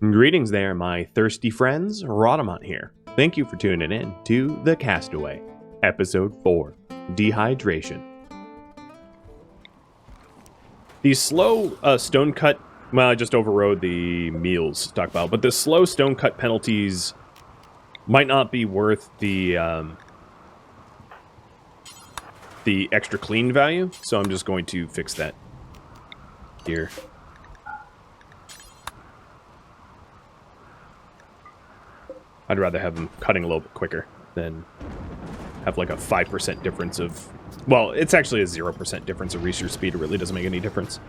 Greetings there, my thirsty friends. Rhadamant here. Thank you for tuning in to The Castaway, Episode 4, Dehydration. The slow stone cut, well, I just overrode the meals stockpile, but the slow stone cut penalties might not be worth the extra clean value, so I'm just going to fix that here. I'd rather have them cutting a little bit quicker than have like a 5% difference of... Well, it's actually a 0% difference of research speed. It really doesn't make any difference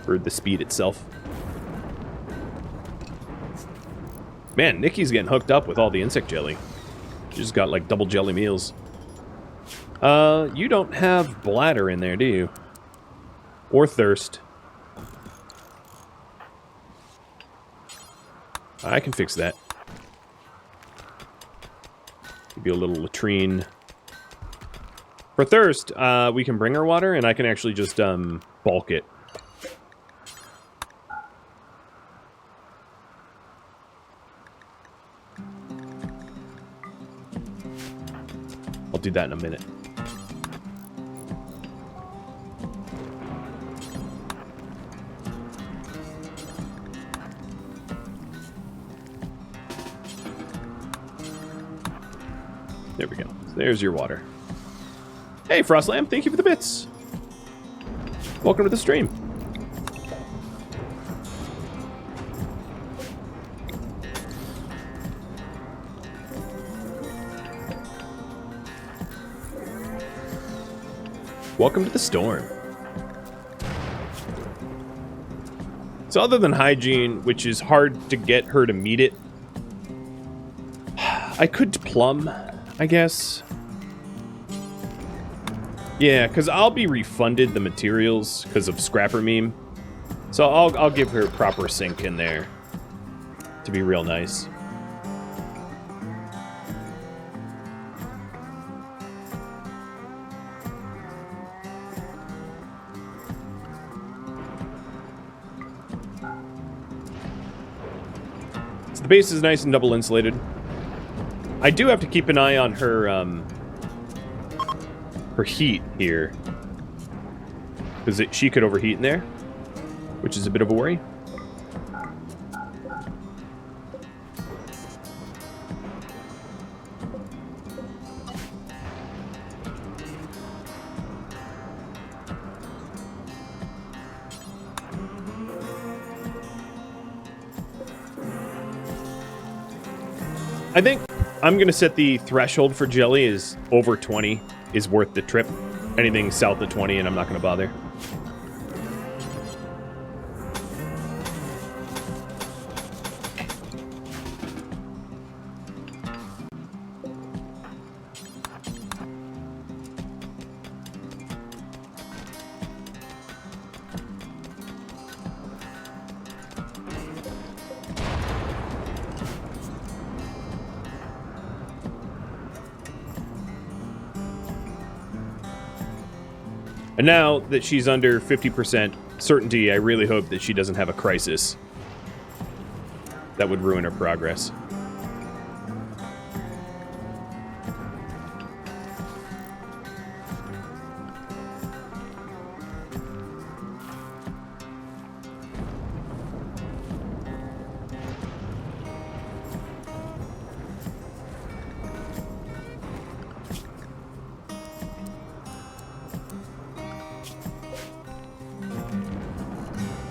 for the speed itself. Man, Nikki's getting hooked up with all the insect jelly. She just got like double jelly meals. You don't have bladder in there, do you? Or thirst. I can fix that. Give you a little latrine. For thirst, we can bring her water, and I can actually just bulk it. I'll do that in a minute. There we go. There's your water. Hey, Frostlam, thank you for the bits. Welcome to the stream. Welcome to the storm. So other than hygiene, which is hard to get her to meet it, I could plumb, I guess. Yeah, because I'll be refunded the materials because of Scrapper Meme. So I'll give her proper sink in there to be real nice. So the base is nice and double insulated. I do have to keep an eye on her her heat here, because she could overheat in there, which is a bit of a worry. I think I'm going to set the threshold for jelly is over 20 is worth the trip. Anything south of 20 and I'm not going to bother. And now that she's under 50% certainty, I really hope that she doesn't have a crisis. That would ruin her progress.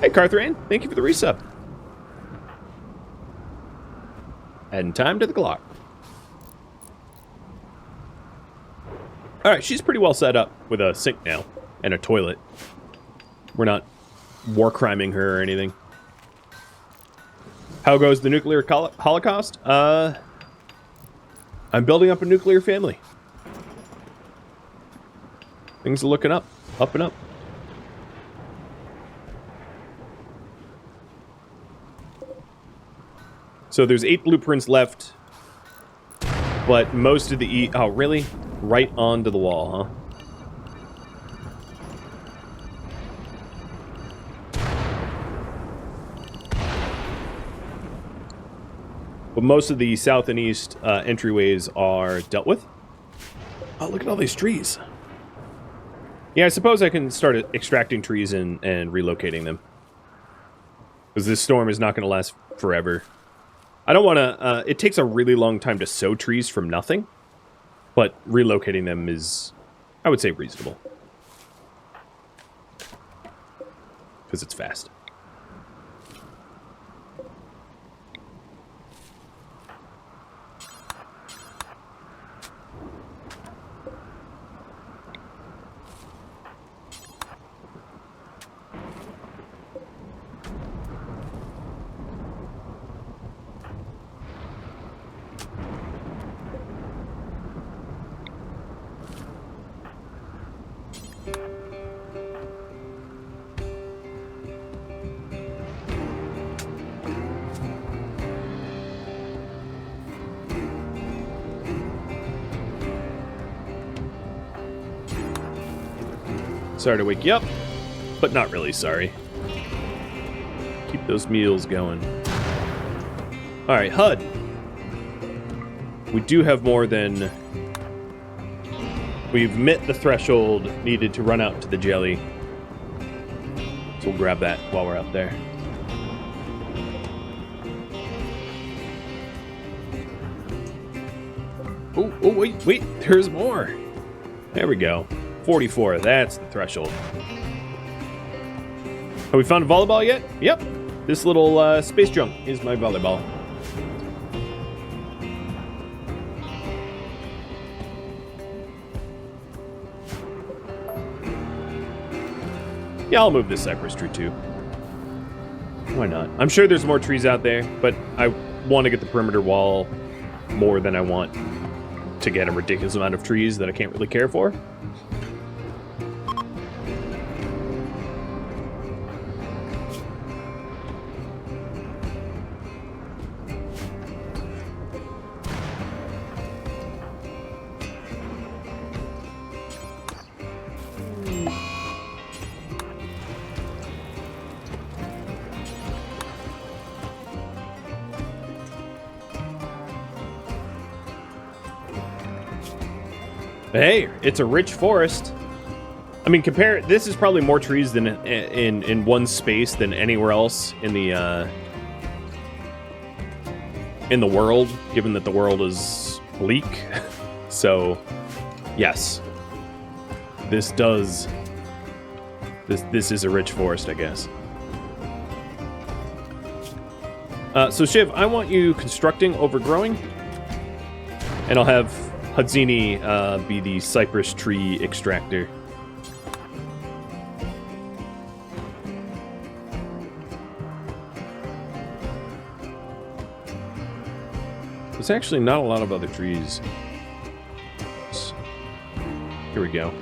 Hey, Carthrain, thank you for the resub. Adding time to the clock. Alright, she's pretty well set up with a sink now and a toilet. We're not war criming her or anything. How goes the nuclear holocaust? I'm building up a nuclear family. Things are looking up and up. So there's 8 blueprints left, but most of the oh really? Right onto the wall, huh? But most of the south and east entryways are dealt with. Oh, look at all these trees. Yeah, I suppose I can start extracting trees and relocating them. Because this storm is not going to last forever. I don't want to... it takes a really long time to sow trees from nothing. But relocating them is, I would say, reasonable. Because it's fast. Sorry to wake you up, but not really sorry. Keep those meals going. Alright, HUD. We do have more than... We've met the threshold needed to run out to the jelly. So we'll grab that while we're out there. Oh, wait, there's more. There we go. 44, that's the threshold. Have we found a volleyball yet? Yep. This little space junk is my volleyball. Yeah, I'll move this cypress tree too. Why not? I'm sure there's more trees out there, but I want to get the perimeter wall more than I want to get a ridiculous amount of trees that I can't really care for. Hey, it's a rich forest. I mean, this is probably more trees than in one space than anywhere else in the world, given that the world is bleak. So, yes, this is a rich forest, I guess. So Shiv, I want you constructing overgrowing, and I'll have Hudzini be the cypress tree extractor. There's actually not a lot of other trees. Here we go.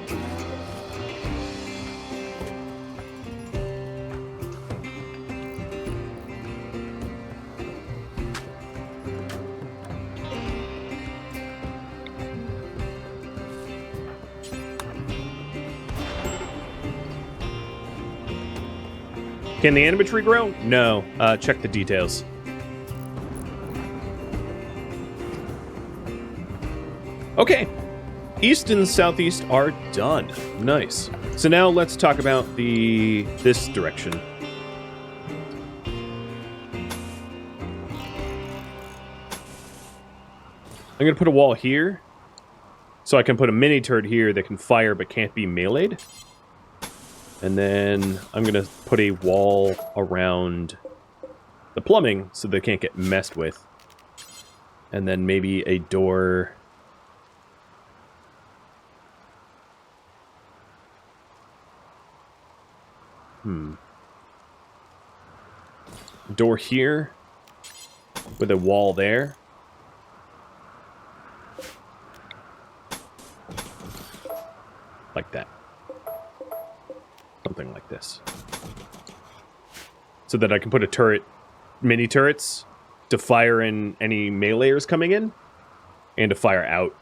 Can the anima tree grow? No. Check the details. Okay. East and southeast are done. Nice. So now let's talk about this direction. I'm going to put a wall here. So I can put a mini turret here that can fire but can't be meleeed. And then I'm going to put a wall around the plumbing so they can't get messed with. And then maybe a door. Door here with a wall there. Like that. Something like this. So that I can put a turret, mini turrets, to fire in any meleeers coming in, and to fire out.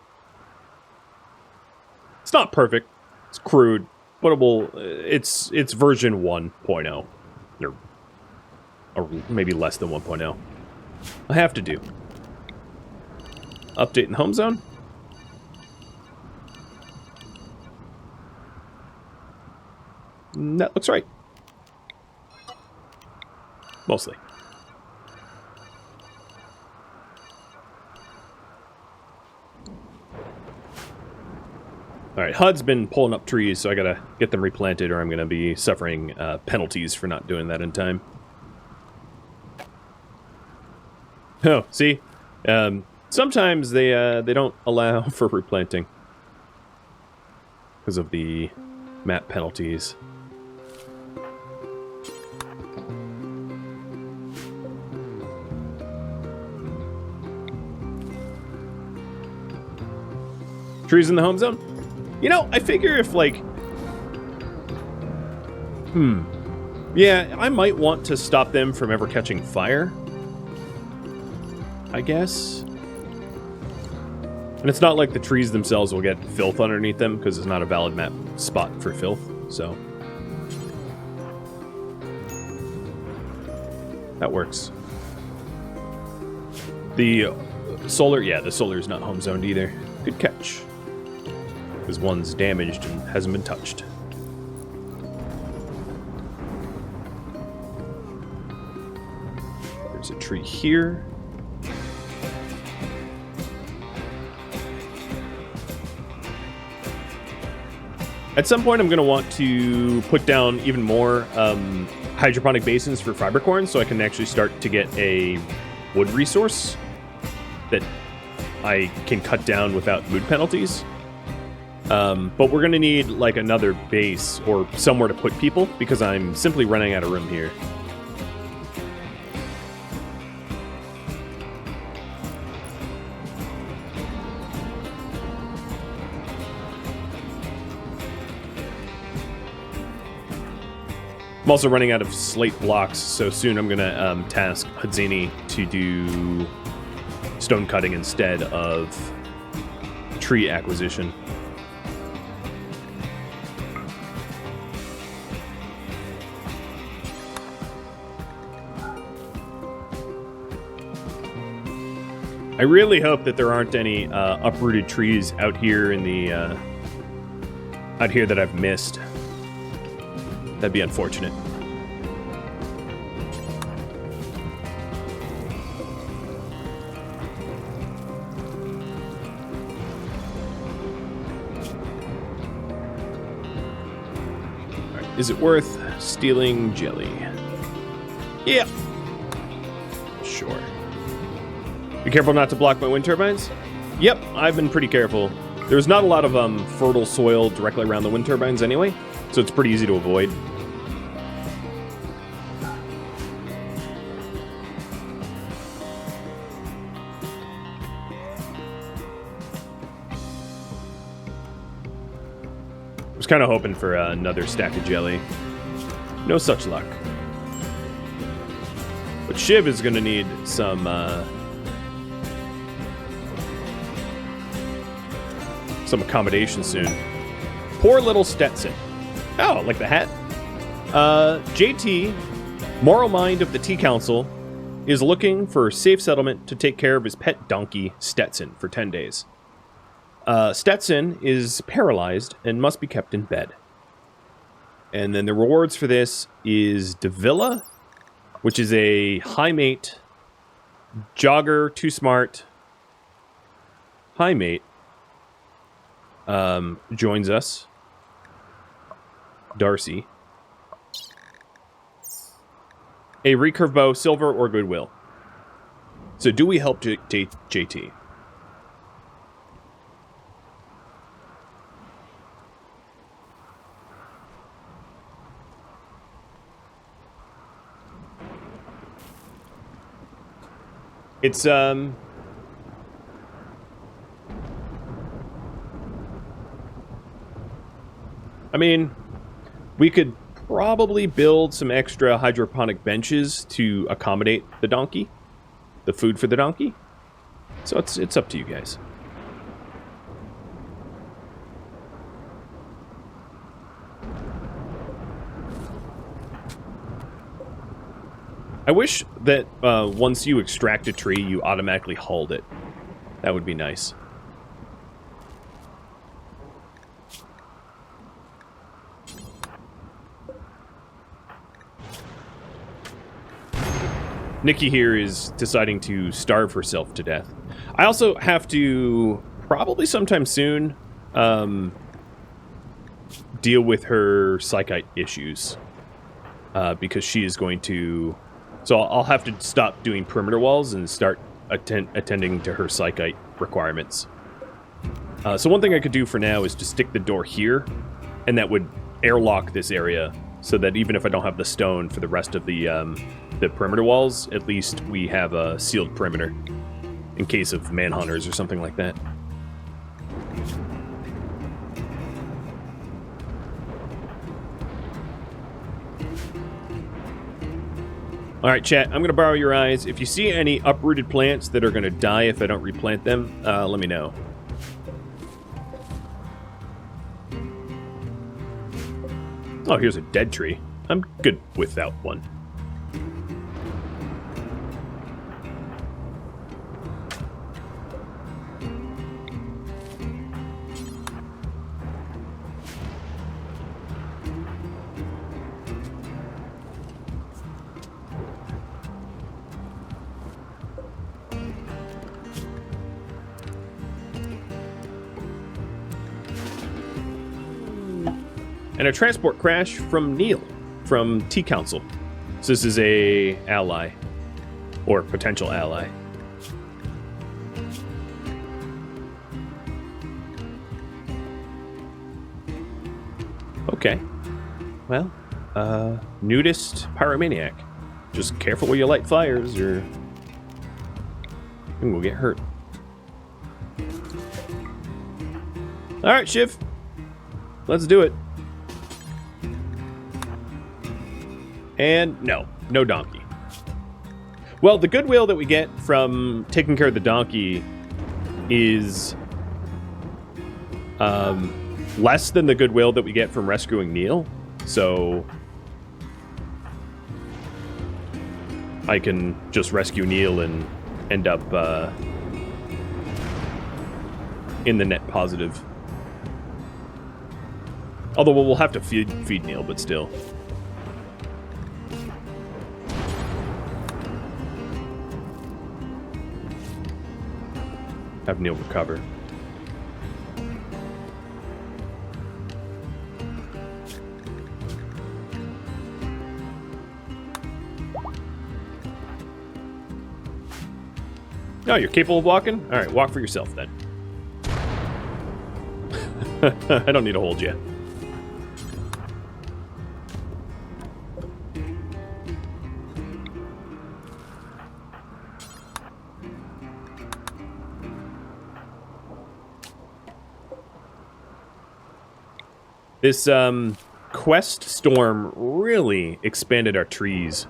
It's not perfect. It's crude, but it's version 1.0. Or maybe less than 1.0. I have to do. update in the home zone? That looks right. Mostly. Alright, HUD's been pulling up trees, so I gotta get them replanted or I'm gonna be suffering penalties for not doing that in time. Oh, see? Sometimes they don't allow for replanting because of the map penalties. Trees in the home zone? You know, I figure if, like... Yeah, I might want to stop them from ever catching fire. I guess. And it's not like the trees themselves will get filth underneath them, because it's not a valid map spot for filth, so... That works. The solar... Yeah, the solar is not home zoned either. Good catch. Because one's damaged and hasn't been touched. There's a tree here. At some point, I'm going to want to put down even more hydroponic basins for fiber corn so I can actually start to get a wood resource that I can cut down without mood penalties. But we're going to need, like, another base or somewhere to put people because I'm simply running out of room here. I'm also running out of slate blocks, so soon I'm going to task Hadzini to do stone cutting instead of tree acquisition. I really hope that there aren't any uprooted trees out here in the out here that I've missed. That'd be unfortunate. All right, is it worth stealing jelly? Yeah. Sure. Be careful not to block my wind turbines? Yep, I've been pretty careful. There's not a lot of fertile soil directly around the wind turbines anyway, so it's pretty easy to avoid. I was kind of hoping for another stack of jelly. No such luck. But Shiv is going to need some accommodation soon. Poor little Stetson. Oh, like the hat? JT, moral mind of the Tee Counsel, is looking for a safe settlement to take care of his pet donkey, Stetson, for 10 days. Stetson is paralyzed and must be kept in bed. And then the rewards for this is Davila, which is a high mate, jogger, too smart, high mate, joins us. Darcy. A recurve bow, silver, or goodwill. So do we help JT? It's, I mean, we could probably build some extra hydroponic benches to accommodate the donkey, the food for the donkey. So it's up to you guys. I wish that once you extract a tree, you automatically hauled it. That would be nice. Nikki here is deciding to starve herself to death. I also have to, probably sometime soon, deal with her psychite issues. Because she is going to... So I'll have to stop doing perimeter walls and start attending to her psychite requirements. So one thing I could do for now is to stick the door here, and that would airlock this area, so that even if I don't have the stone for the rest of the perimeter walls, at least we have a sealed perimeter in case of manhunters or something like that. Alright, chat, I'm going to borrow your eyes. If you see any uprooted plants that are going to die if I don't replant them, let me know. Oh, here's a dead tree. I'm good without one. And a transport crash from Neil, from Tee Counsel. So this is a ally, or potential ally. Okay. Well, nudist pyromaniac. Just careful where you light fires, or we'll get hurt. All right, Shiv. Let's do it. And no donkey. Well, the goodwill that we get from taking care of the donkey is less than the goodwill that we get from rescuing Neil. So I can just rescue Neil and end up in the net positive. Although we'll have to feed Neil, but still. Have Neil recover. Oh, you're capable of walking? Alright, walk for yourself then. I don't need to hold you. This quest storm really expanded our trees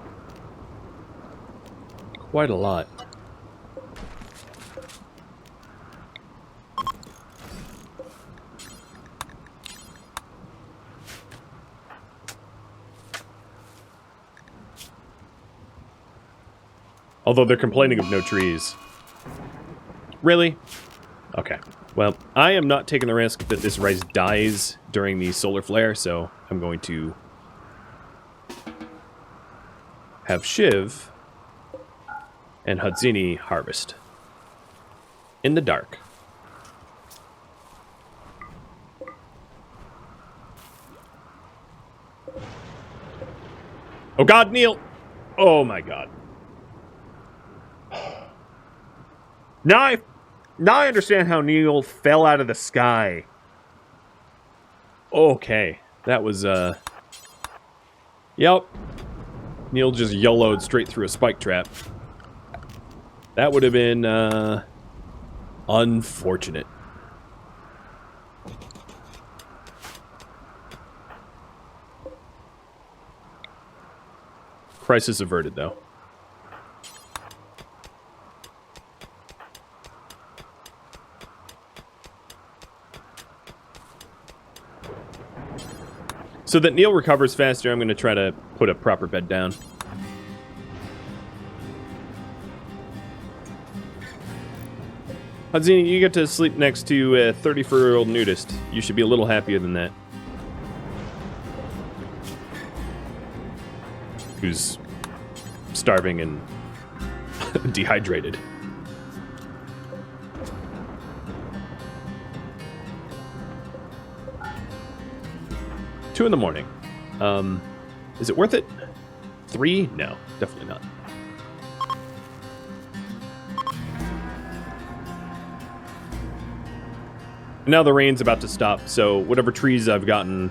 quite a lot. Although they're complaining of no trees. Really? Okay. Well, I am not taking the risk that this rice dies during the solar flare, so I'm going to have Shiv and Hudzini harvest in the dark. Oh god, Neil! Oh my god. Now I understand how Neil fell out of the sky. Okay. That was, Yep. Neil just YOLO'd straight through a spike trap. That would have been, unfortunate. Crisis averted, though. So that Neil recovers faster, I'm going to try to put a proper bed down. Hadzini, you get to sleep next to a 34-year-old nudist. You should be a little happier than that. Who's starving and dehydrated. Two in the morning. Is it worth it? 3? No, definitely not. Now the rain's about to stop, so whatever trees I've gotten...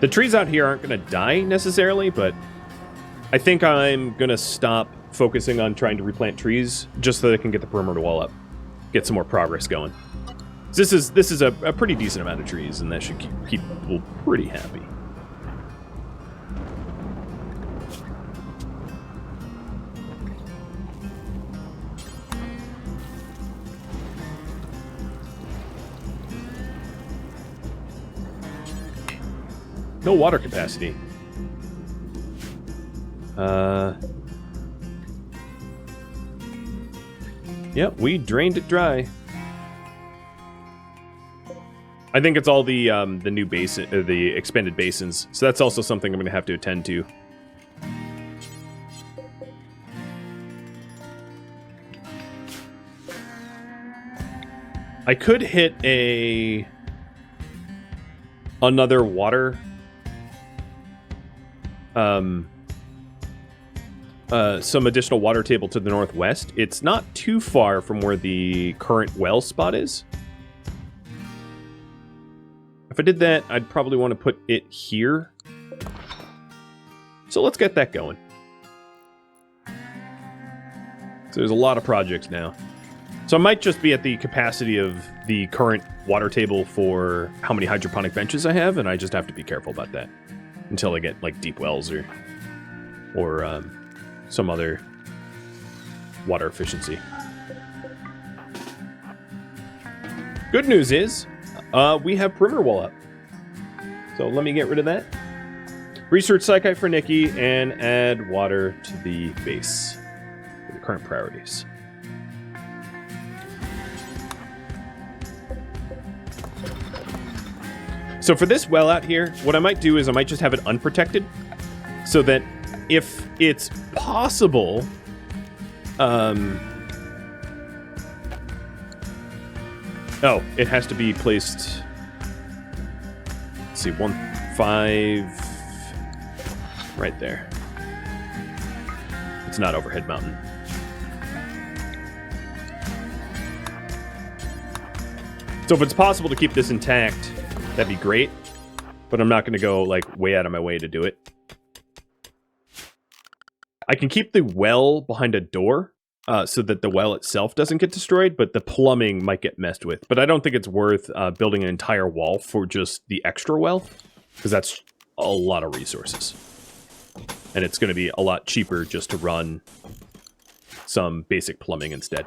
The trees out here aren't going to die necessarily, but I think I'm going to stop focusing on trying to replant trees just so that I can get the perimeter wall up. Get some more progress going. This is a pretty decent amount of trees, and that should keep people pretty happy. No water capacity. Yep, we drained it dry. I think it's all the new basin, the expanded basins. So that's also something I'm going to have to attend to. I could hit another water. Some additional water table to the northwest. It's not too far from where the current well spot is. If I did that, I'd probably want to put it here. So let's get that going. So there's a lot of projects now. So I might just be at the capacity of the current water table for how many hydroponic benches I have, and I just have to be careful about that until I get like deep wells or some other water efficiency. Good news is we have perimeter wall up. So let me get rid of that. Research Psychi for Nikki and add water to the base for the current priorities. So for this well out here, what I might do is I might just have it unprotected so that if it's possible, oh, it has to be placed, let's see, 1-5, right there. It's not overhead mountain. So if it's possible to keep this intact, that'd be great, but I'm not going to go like way out of my way to do it. I can keep the well behind a door so that the well itself doesn't get destroyed, but the plumbing might get messed with. But I don't think it's worth building an entire wall for just the extra well, because that's a lot of resources. And it's going to be a lot cheaper just to run some basic plumbing instead.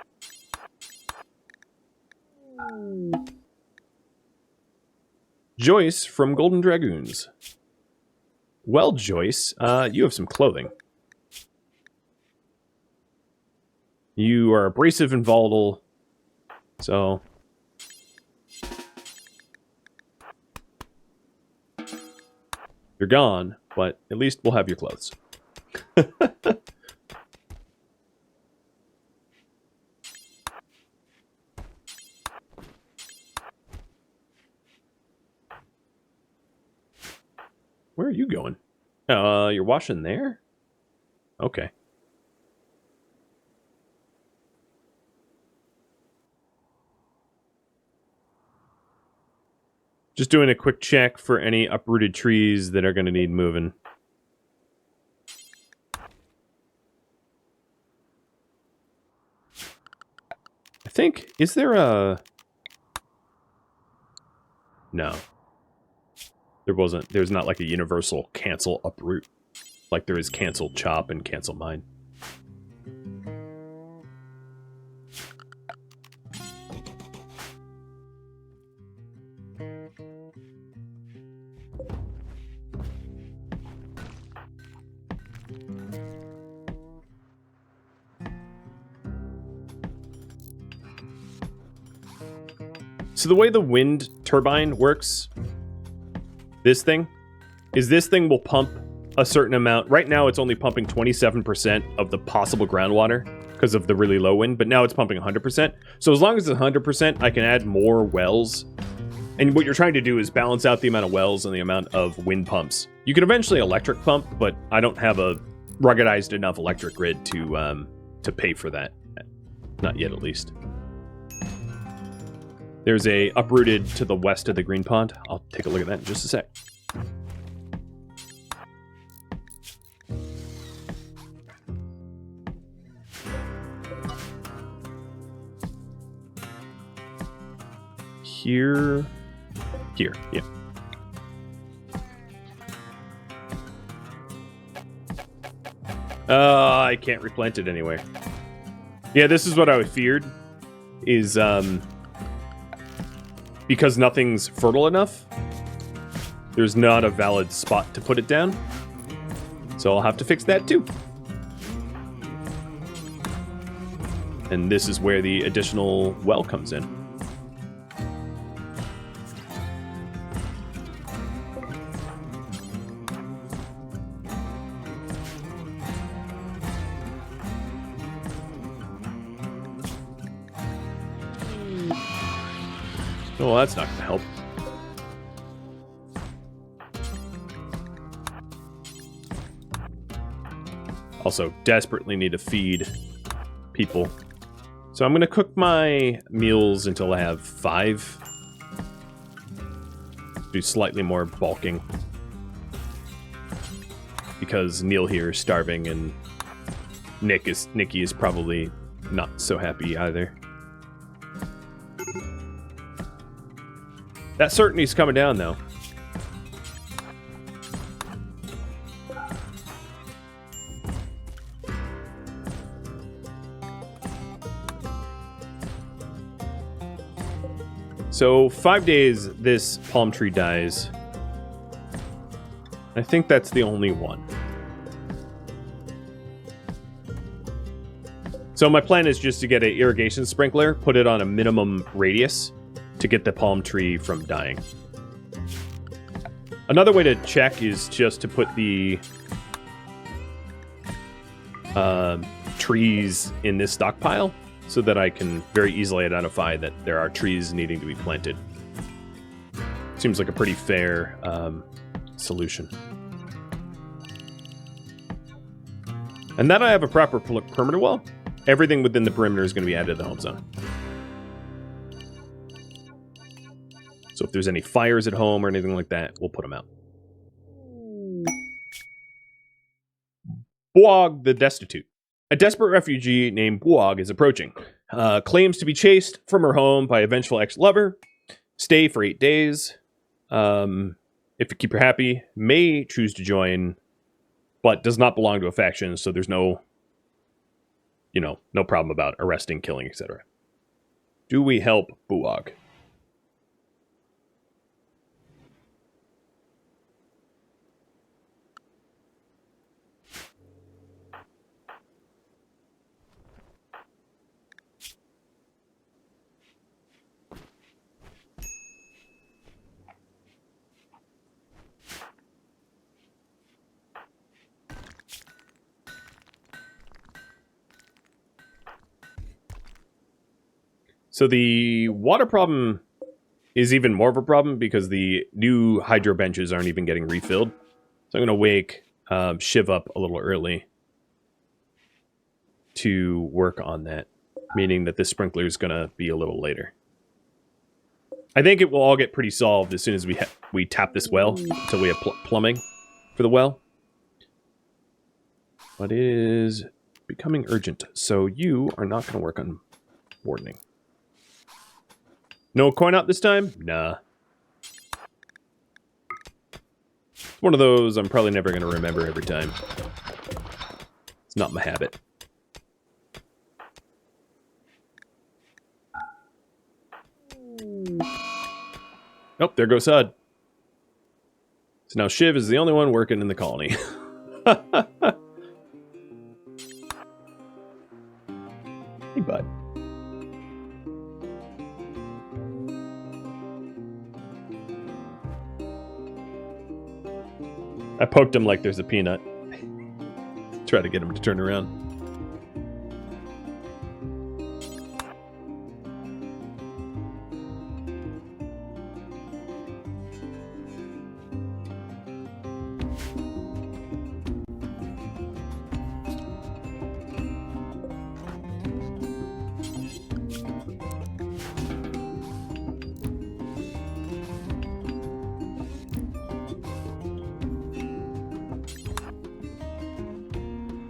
Joyce from Golden Dragoons. Well, Joyce, you have some clothing. You are abrasive and volatile, so... You're gone, but at least we'll have your clothes. Where are you going? You're washing there? Okay. Just doing a quick check for any uprooted trees that are going to need moving. I think, is there a... No. There's not like a universal cancel uproot. Like there is cancel chop and cancel mine. So the way the wind turbine works, this thing will pump a certain amount. Right now it's only pumping 27% of the possible groundwater because of the really low wind, but now it's pumping 100%. So as long as it's 100%, I can add more wells. And what you're trying to do is balance out the amount of wells and the amount of wind pumps. You can eventually electric pump, but I don't have a ruggedized enough electric grid to pay for that. Not yet, at least. There's a uprooted to the west of the green pond. I'll take a look at that in just a sec. Here, yeah. I can't replant it anyway. Yeah, this is what I feared, is, because nothing's fertile enough, there's not a valid spot to put it down. So I'll have to fix that too. And this is where the additional well comes in. Oh, that's not going to help. Also, desperately need to feed people. So I'm going to cook my meals until I have 5. Do slightly more bulking. Because Neil here is starving and Nikki is probably not so happy either. That certainty's coming down, though. So 5 days, this palm tree dies. I think that's the only one. So my plan is just to get an irrigation sprinkler, put it on a minimum radius to get the palm tree from dying. Another way to check is just to put the trees in this stockpile so that I can very easily identify that there are trees needing to be planted. Seems like a pretty fair solution. And that I have a proper perimeter wall. Everything within the perimeter is going to be added to the home zone. So if there's any fires at home or anything like that, we'll put them out. Buog the Destitute. A desperate refugee named Buog is approaching. Claims to be chased from her home by a vengeful ex-lover. Stay for 8 days. If you keep her happy, may choose to join, but does not belong to a faction, so there's no problem about arresting, killing, etc. Do we help Buog? So the water problem is even more of a problem because the new hydro benches aren't even getting refilled. So I'm going to wake Shiv up a little early to work on that, meaning that this sprinkler is going to be a little later. I think it will all get pretty solved as soon as we tap this well, until we have plumbing for the well. But it is becoming urgent, so you are not going to work on wardening. No coin out this time? Nah. It's one of those I'm probably never going to remember every time. It's not my habit. Oh, there goes Hud. So now Shiv is the only one working in the colony. Hey, bud. I poked him like there's a peanut. Try to get him to turn around.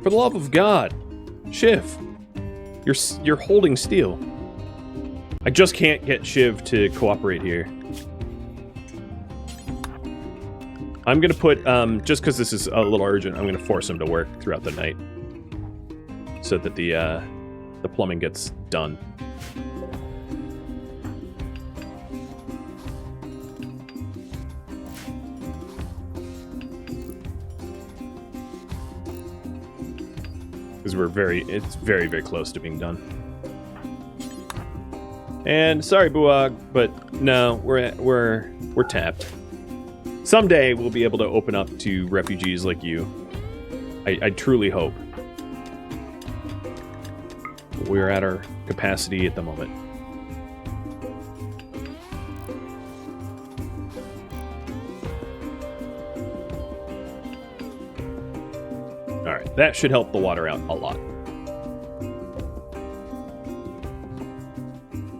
For the love of God, Shiv, you're holding steel. I just can't get Shiv to cooperate here. I'm gonna put, just because this is a little urgent, I'm gonna force him to work throughout the night, so that the plumbing gets done. Because it's very, very close to being done. And sorry, Buag, but no, we're tapped. Someday we'll be able to open up to refugees like you. I truly hope. We're at our capacity at the moment. Alright, that should help the water out a lot.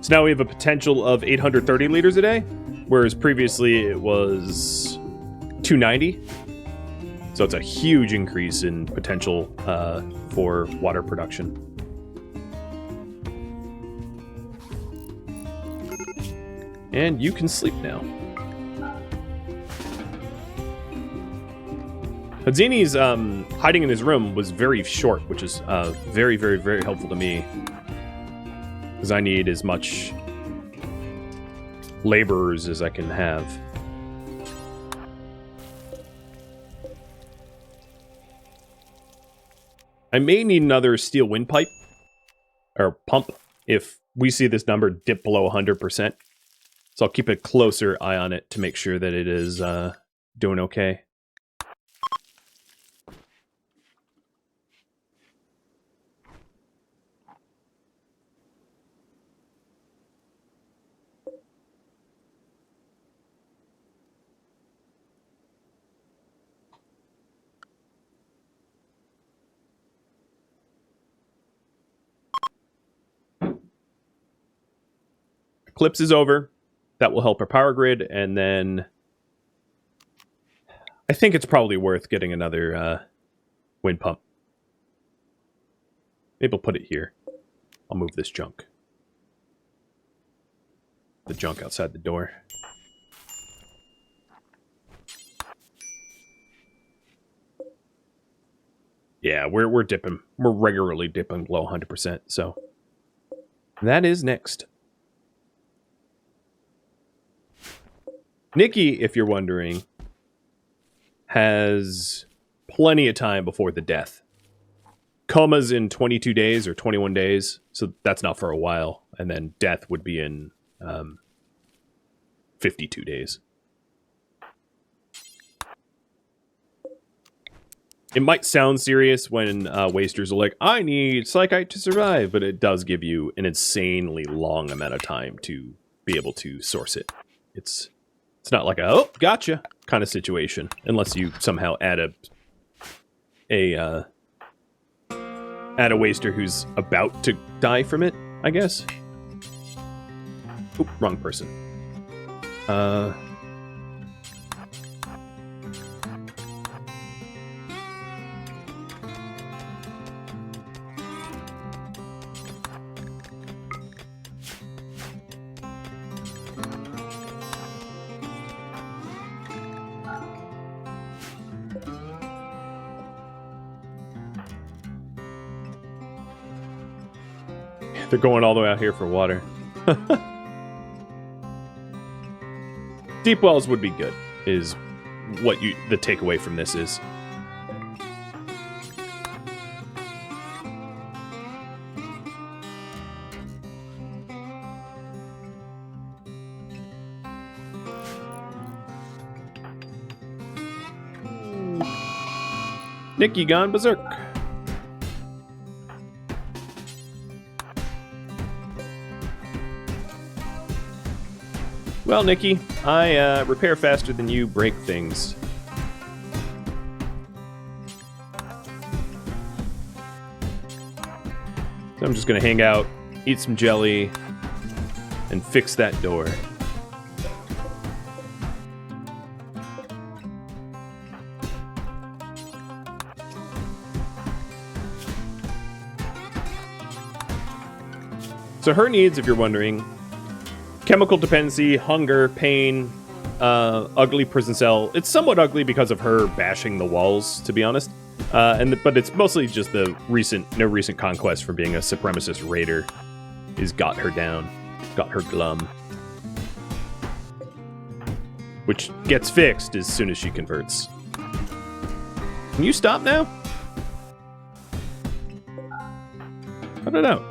So now we have a potential of 830 liters a day, whereas previously it was 290. So it's a huge increase in potential for water production. And you can sleep now. Hadzini's hiding in his room was very short, which is very, very, very helpful to me. Because I need as much laborers as I can have. I may need another steel windpipe, or pump, if we see this number dip below 100%. So I'll keep a closer eye on it to make sure that it is doing okay. Eclipse is over. That will help our power grid, and then I think it's probably worth getting another wind pump. Maybe I'll put it here. I'll move this junk. The junk outside the door. Yeah, we're dipping. We're regularly dipping below 100%, so that is next. Nikki, if you're wondering, has plenty of time before the death. Coma's in 22 days or 21 days, so that's not for a while. And then death would be in 52 days. It might sound serious when wasters are like, I need Psychite to survive, but it does give you an insanely long amount of time to be able to source it. It's not like a, oh, gotcha kind of situation, unless you somehow add a waster who's about to die from it, I guess. Oop, wrong person. They're going all the way out here for water. Deep wells would be good, is what the takeaway from this is. Nikki gone berserk. Well, Nikki, I repair faster than you break things. So I'm just gonna hang out, eat some jelly, and fix that door. So her needs, if you're wondering, chemical dependency, hunger, pain, ugly prison cell. It's somewhat ugly because of her bashing the walls, to be honest. But it's mostly just the recent conquest from being a supremacist raider is got her down, got her glum. Which gets fixed as soon as she converts. Can you stop now? I don't know.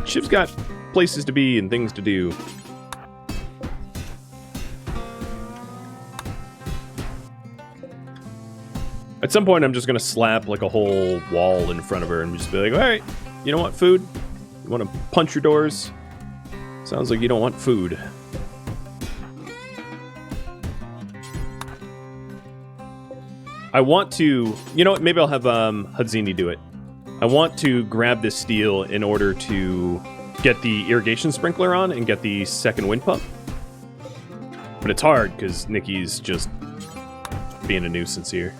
Shiv's got places to be and things to do. At some point, I'm just gonna slap like a whole wall in front of her and just be like, all right, you don't want food? You want to punch your doors? Sounds like you don't want food. I want to, you know what, maybe I'll have Hadzini do it. I want to grab this steel in order to get the irrigation sprinkler on and get the second wind pump. But it's hard because Nikki's just being a nuisance here.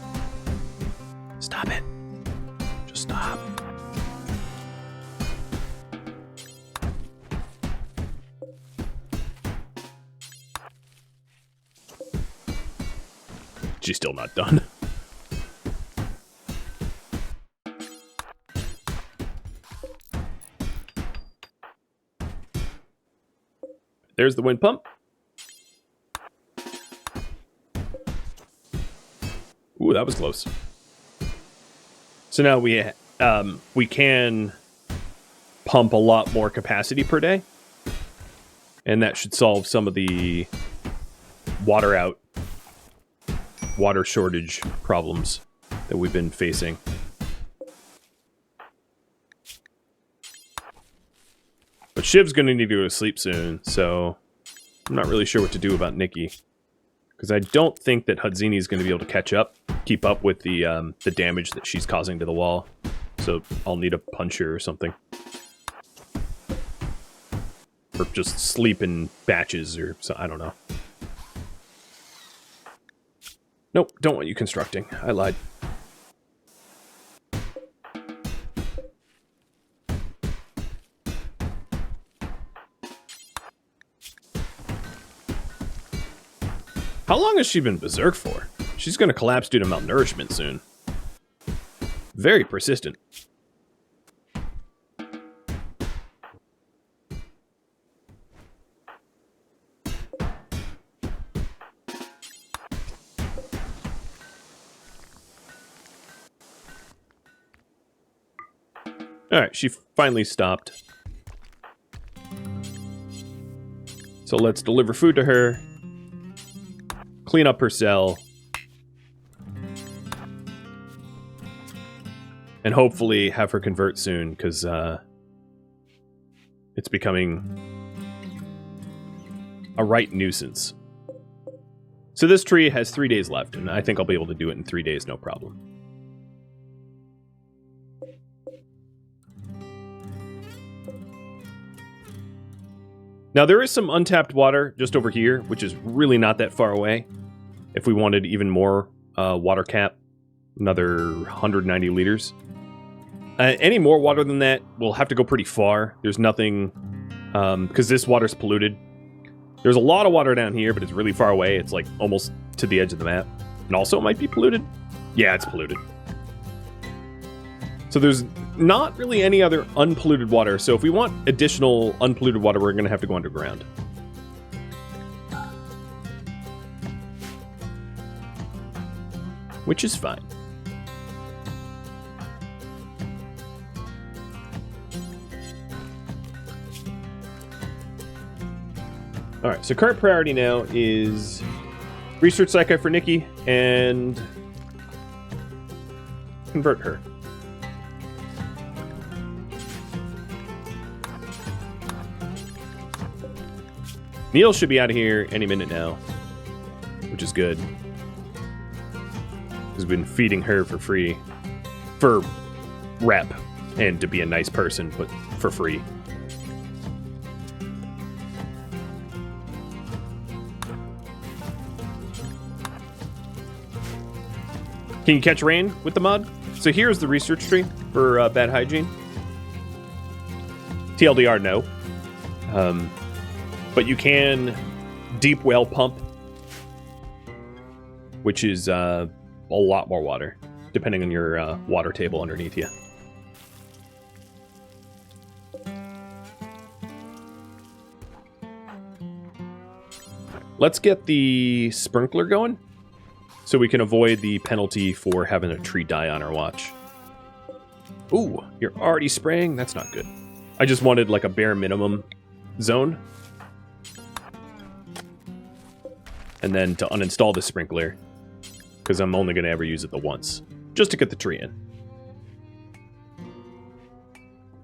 Stop it. Just stop. She's still not done. There's the wind pump. Ooh, that was close. So now we can pump a lot more capacity per day. And that should solve some of the water shortage problems that we've been facing. But Shiv's going to need to go to sleep soon, so I'm not really sure what to do about Nikki. Because I don't think that Hadzini is going to be able to keep up with the damage that she's causing to the wall. So I'll need a puncher or something. Or just sleep in batches or so, I don't know. Nope, don't want you constructing. I lied. How long has she been berserk for? She's going to collapse due to malnourishment soon. Very persistent. Alright, she finally stopped. So let's deliver food to her. Clean up her cell. And hopefully have her convert soon, because it's becoming a right nuisance. So this tree has 3 days left, and I think I'll be able to do it in 3 days, no problem. Now, there is some untapped water just over here, which is really not that far away. If we wanted even more water cap, another 190 liters. Any more water than that, we'll have to go pretty far. There's nothing, because this water's polluted. There's a lot of water down here, but it's really far away. It's like almost to the edge of the map. And also it might be polluted. Yeah, it's polluted. So there's not really any other unpolluted water. So if we want additional unpolluted water, we're going to have to go underground. Which is fine. Alright, so current priority now is Research Psyche for Nikki and convert her. Neil should be out of here any minute now, which is good. He's been feeding her for free. For rep, and to be a nice person, but for free. Can you catch rain with the mod? So here's the research tree for bad hygiene. TLDR, no. But you can deep well pump, which is a lot more water, depending on your water table underneath you. Let's get the sprinkler going, so we can avoid the penalty for having a tree die on our watch. Ooh, you're already spraying? That's not good. I just wanted like a bare minimum zone. And then to uninstall the sprinkler, because I'm only going to ever use it the once, just to get the tree in.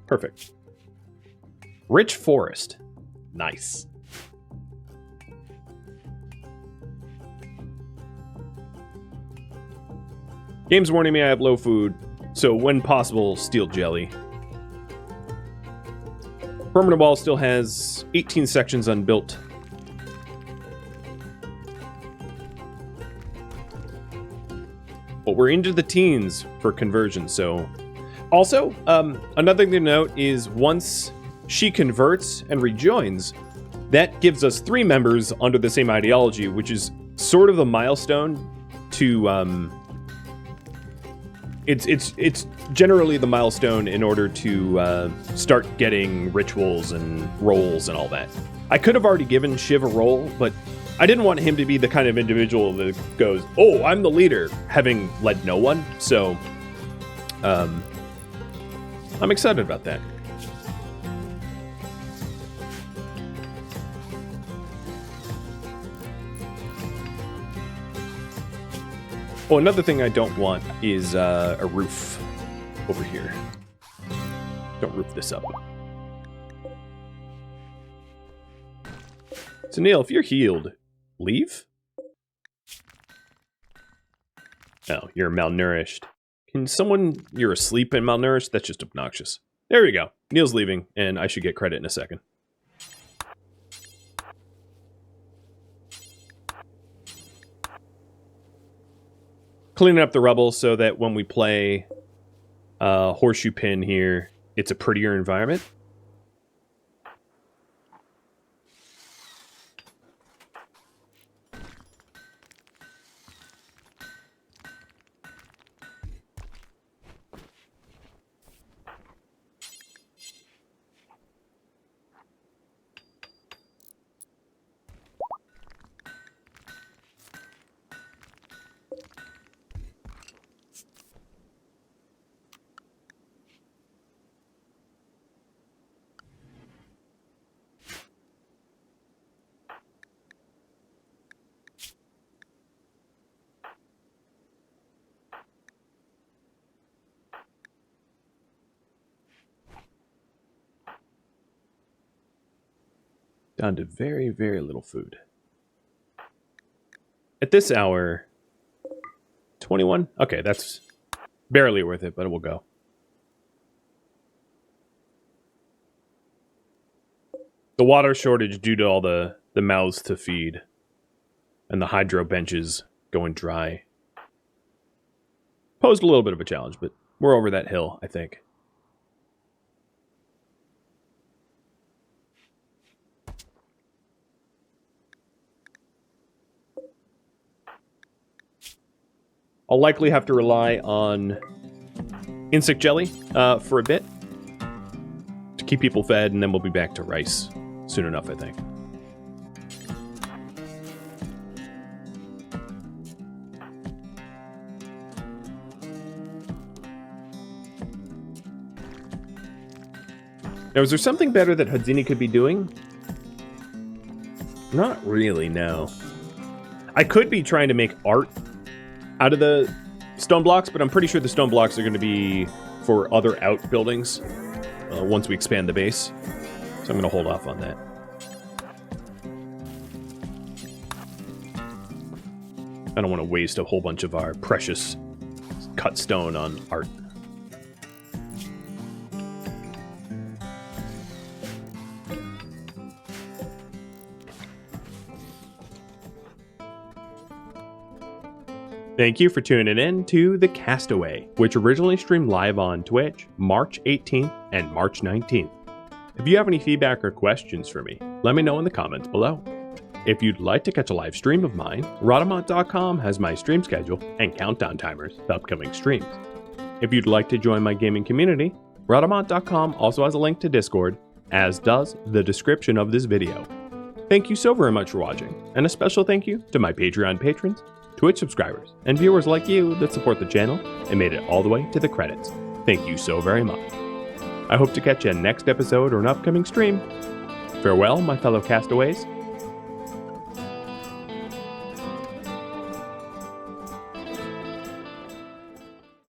Perfect. Rich forest. Nice. Game's warning me I have low food, so when possible, steal jelly. Permanent wall still has 18 sections unbuilt. But we're into the teens for conversion, so... Also, another thing to note is once she converts and rejoins, that gives us 3 members under the same ideology, which is sort of the milestone to... It's generally the milestone in order to start getting rituals and roles and all that. I could have already given Shiv a role, but I didn't want him to be the kind of individual that goes, "Oh, I'm the leader," having led no one. So, I'm excited about that. Oh, another thing I don't want is a roof over here. Don't roof this up. So Neil, if you're healed, leave? Oh, you're malnourished. Can someone... You're asleep and malnourished? That's just obnoxious. There we go. Neil's leaving, and I should get credit in a second. Cleaning up the rubble so that when we play Horseshoe Pin here, it's a prettier environment. Down to very, very little food. At this hour, 21? Okay, that's barely worth it, but it will go. The water shortage due to all the mouths to feed and the hydro benches going dry posed a little bit of a challenge, but we're over that hill, I think. I'll likely have to rely on insect jelly for a bit to keep people fed, and then we'll be back to rice soon enough, I think. Now, is there something better that Hadzini could be doing? Not really, no. I could be trying to make art out of the stone blocks, but I'm pretty sure the stone blocks are going to be for other outbuildings once we expand the base. So I'm going to hold off on that. I don't want to waste a whole bunch of our precious cut stone on art. Thank you for tuning in to The Castaway, which originally streamed live on Twitch March 18th and March 19th. If you have any feedback or questions for me, let me know in the comments below. If you'd like to catch a live stream of mine, Rhadamant.com has my stream schedule and countdown timers to upcoming streams. If you'd like to join my gaming community, Rhadamant.com also has a link to Discord, as does the description of this video. Thank you so very much for watching, and a special thank you to my Patreon patrons, Twitch subscribers, and viewers like you that support the channel and made it all the way to the credits. Thank you so very much. I hope to catch you in next episode or an upcoming stream. Farewell, my fellow castaways,